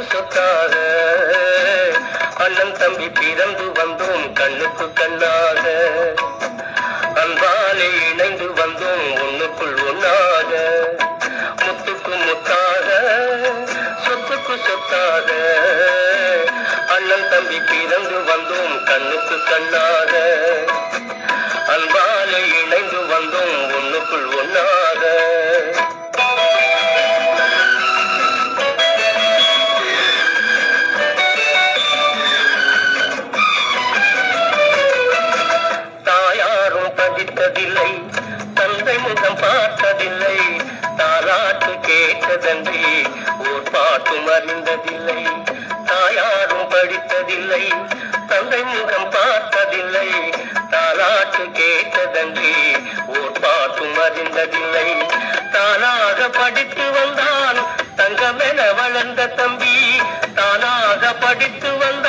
சொத்துக்கு சொத்தாக அண்ணன் தம்பி பிறந்து வந்தோம் கண்ணுக்கு கண்ணாக அன்பாலே இணைந்து வந்தோம் ஒண்ணுக்குள் ஒன்னாக முத்துக்கு முத்தாக சொத்துக்கு சொத்தாக அண்ணன் தம்பி பிறந்து வந்தோம் கண்ணுக்கு கண்ணாக அன்பாலே இணைந்து வந்தோம் ஒண்ணுக்குள் ஒன்னாக படித்ததில்லை தந்தை முகம் பார்த்ததில்லை தாலாட்டு கேட்டதன்றி ஓர் பாட்டும் அறிந்ததில்லை தாயாரும் படித்ததில்லை தந்தை முகம் பார்த்ததில்லை தாலாட்டு கேட்டதன்றி ஓர் பாட்டும் அறிந்ததில்லை தானாக படித்து வந்தான் தங்கமென வளர்ந்த தம்பி தானாக படித்து வந்தான்